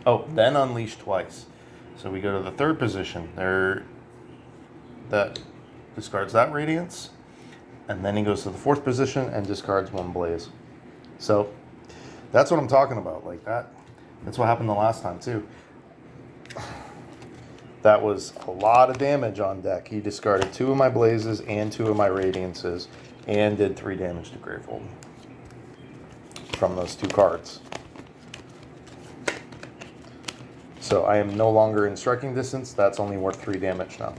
Oh, then unleash twice. So we go to the 3rd position. That discards that radiance. And then he goes to the 4th position and discards 1 blaze. So that's what I'm talking about. Like that. That's what happened the last time too. That was a lot of damage on deck. He discarded 2 of my blazes and 2 of my radiances and did 3 damage to Gravefold from those 2 cards. So I am no longer in striking distance. That's only worth 3 damage now.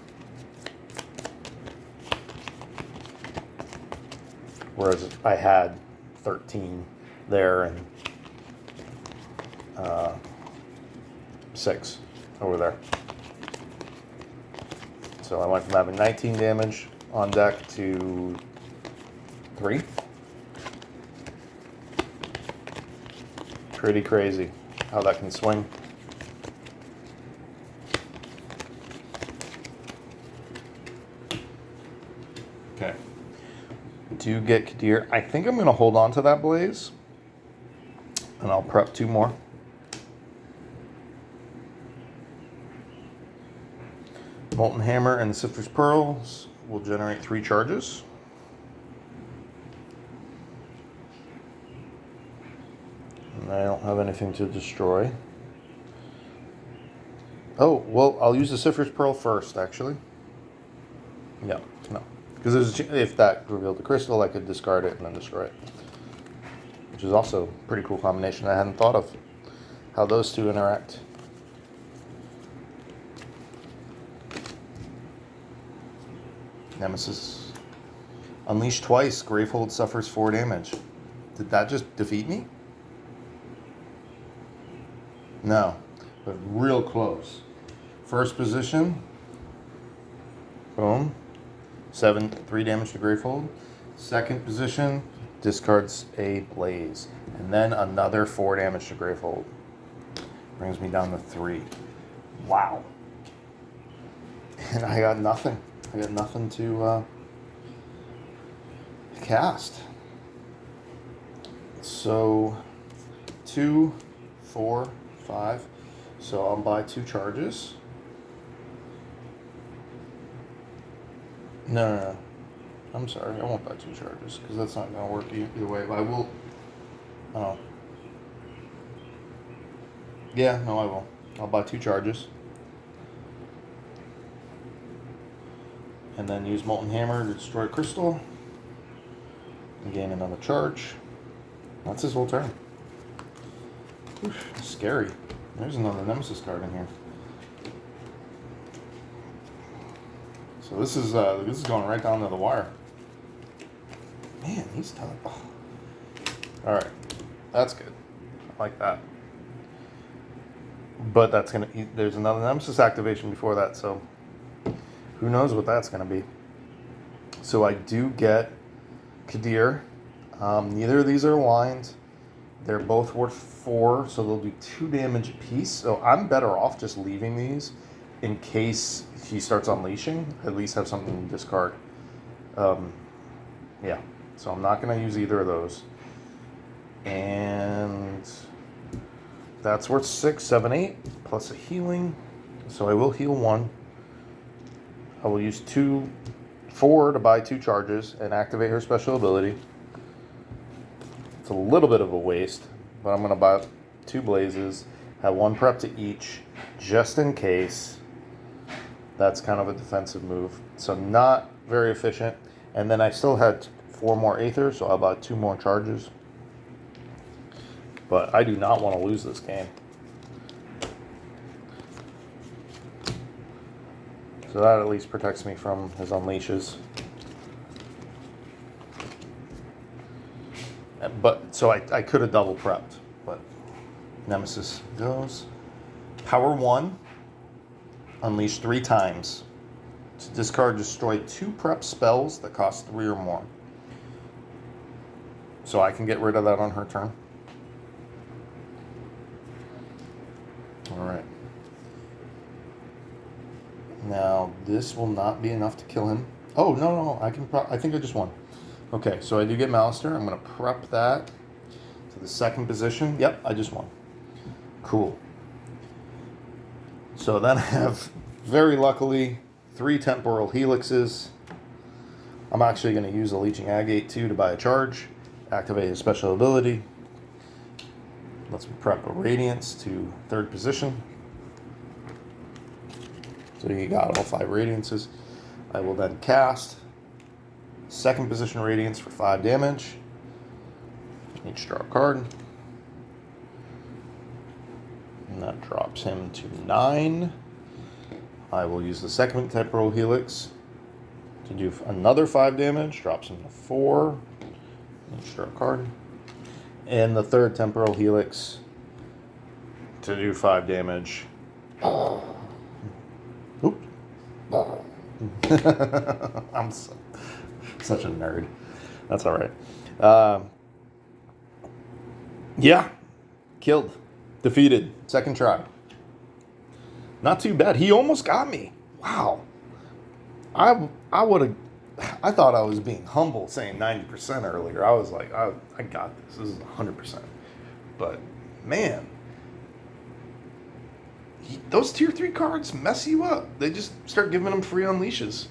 Whereas I had 13 there and 6 over there. So I went from having 19 damage on deck to 3. Pretty crazy how that can swing. Okay. Do get Kadir. I think I'm going to hold on to that blaze. And I'll prep 2 more. Molten Hammer and the Sifter's Pearls will generate 3 charges. And I don't have anything to destroy. Oh, well, I'll use the Sifter's Pearl first, actually. No. Because if that revealed the crystal, I could discard it and then destroy it. Which is also a pretty cool combination I hadn't thought of. How those 2 interact. Nemesis. Unleash twice. Gravefold suffers 4 damage. Did that just defeat me? No. But real close. 1st position. Boom. 3 damage to Gravefold. 2nd position. Discards a blaze. And then another 4 damage to Gravefold. Brings me down to 3. Wow. And I got nothing. I got nothing to cast. So 2, 4, 5. So I'll buy 2 charges. No. I'm sorry. I won't buy 2 charges because that's not going to work either way. But I will. Oh. Yeah, no, I will. I'll buy 2 charges. And then use Molten Hammer to destroy Crystal. And gain another charge. That's his whole turn. Oof, scary. There's another Nemesis card in here. So this is going right down to the wire. Man, he's tough. Oh. All right, that's good. I like that. But that's gonna. There's another Nemesis activation before that, so who knows what that's gonna be. So I do get Kadir. Neither of these are aligned. They're both worth 4, so they'll do 2 damage apiece. So I'm better off just leaving these in case he starts unleashing. At least have something to discard. Yeah, so I'm not going to use either of those. And that's worth 6, 7, 8, plus a healing. So I will heal 1. I will use 4 to buy 2 charges and activate her special ability. It's a little bit of a waste, but I'm going to buy 2 blazes, have 1 prep to each, just in case. That's kind of a defensive move. So not very efficient. And then I still had 4 more Aether, so I'll buy 2 more charges. But I do not want to lose this game. So that at least protects me from his unleashes. But so I could have double prepped, but Nemesis goes. Power 1, unleash 3 times. To discard, destroy 2 prep spells that cost 3 or more. So I can get rid of that on her turn. Alright. Now, this will not be enough to kill him. Oh, no, I think I just won. Okay, so I do get Malister. I'm going to prep that to the second position. Yep, I just won. Cool. So then I have, very luckily, 3 Temporal Helixes. I'm actually going to use the Leeching Agate too to buy a charge, activate his special ability. Let's prep a Radiance to 3rd position. So you got all 5 Radiances. I will then cast 2nd position Radiance for 5 damage. Each draw a card. And that drops him to 9. I will use the 2nd Temporal Helix to do another 5 damage. Drops him to 4. Each draw a card. And the 3rd Temporal Helix to do 5 damage. Oop. I'm such a nerd. That's all right. Yeah. Killed. Defeated. 2nd try. Not too bad. He almost got me. Wow. I would have... I thought I was being humble saying 90% earlier. I was like, I got this. This is 100%. But, man... those tier 3 cards mess you up. They just start giving them free unleashes.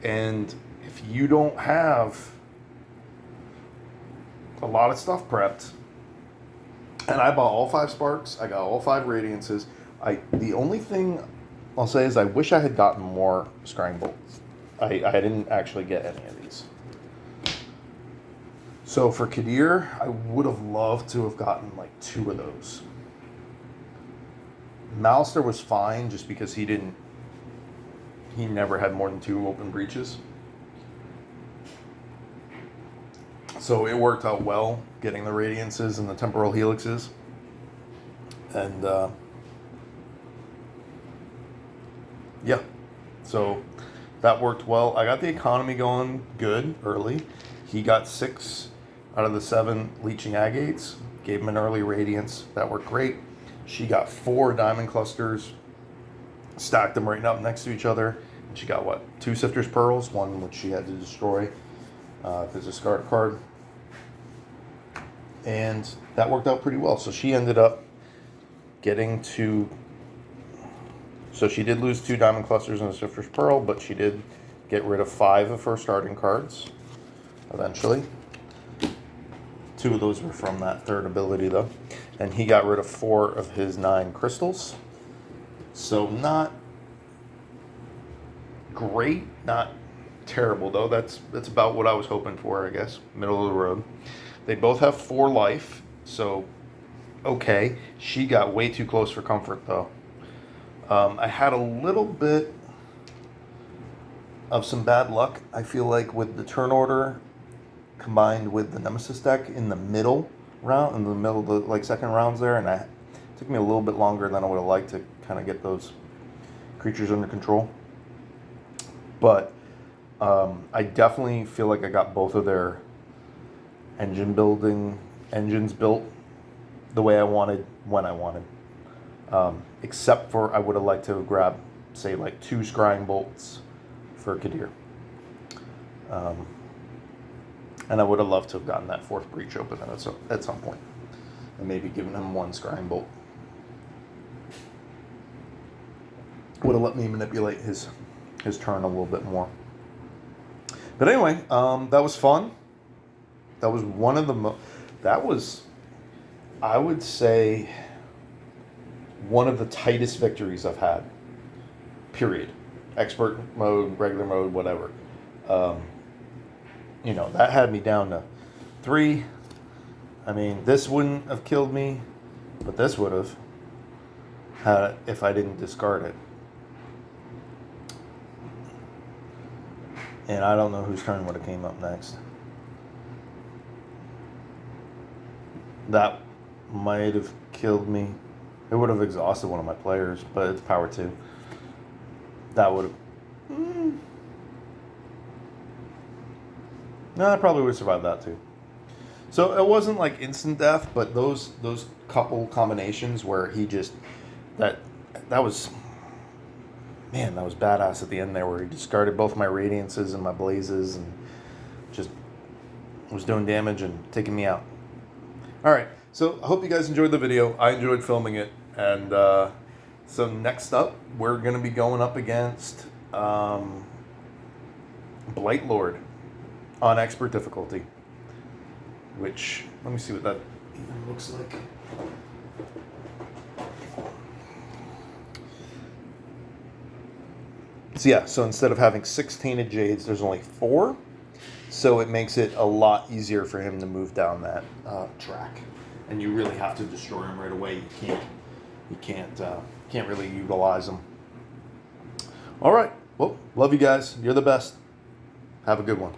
And if you don't have a lot of stuff prepped, and I bought all 5 Sparks, I got all 5 Radiances. The only thing I'll say is I wish I had gotten more Scrying Bolts. I didn't actually get any of these. So for Kadir, I would have loved to have gotten like 2 of those. Malister was fine just because he never had more than 2 open breaches. So it worked out well getting the Radiances and the Temporal Helixes. And yeah, so that worked well. I got the economy going good early. He got 6 out of the 7 Leeching Agates. Gave him an early Radiance. That worked great. She got 4 Diamond Clusters. Stacked them right up next to each other. And she got, 2 Sifter's Pearls. One which she had to destroy to discard a card. And that worked out pretty well. So she ended up getting to... So she did lose 2 Diamond Clusters and a Sifter's Pearl, but she did get rid of 5 of her starting cards eventually. 2 of those were from that 3rd ability, though. And he got rid of 4 of his 9 crystals. So not great, not terrible, though. That's about what I was hoping for, I guess. Middle of the road. They both have 4 life, so okay. She got way too close for comfort, though. I had a little bit of some bad luck, I feel like, with the turn order combined with the Nemesis deck in the middle round, in the middle of the second rounds there, and it took me a little bit longer than I would have liked to kind of get those creatures under control. But I definitely feel like I got both of their engines built the way I wanted, when I wanted. Except for I would have liked to have grabbed, say, 2 Scrying Bolts for Kadir. And I would have loved to have gotten that 4th breach open at some point. And maybe given him 1 Scrying Bolt. Would have let me manipulate his turn a little bit more. But anyway, that was fun. That was one of the that was, I would say, one of the tightest victories I've had. Period. Expert mode, regular mode, whatever. That had me down to 3. I mean, this wouldn't have killed me, but this would have, if I didn't discard it. And I don't know whose turn would have came up next. That might have killed me. It would have exhausted one of my players, but it's power 2. That would have... No, I probably would have survived that too. So it wasn't like instant death, but those couple combinations where he just... That was... Man, that was badass at the end there, where he discarded both my Radiances and my Blazes and just was doing damage and taking me out. Alright, so I hope you guys enjoyed the video. I enjoyed filming it. And so next up, we're going to be going up against Blight Lord on Expert difficulty. Which, let me see what that even looks like. So yeah, so instead of having 6 Tainted Jades, there's only 4. So it makes it a lot easier for him to move down that track. And you really have to destroy him right away. You can't really utilize them. All right. Well, love you guys. You're the best. Have a good one.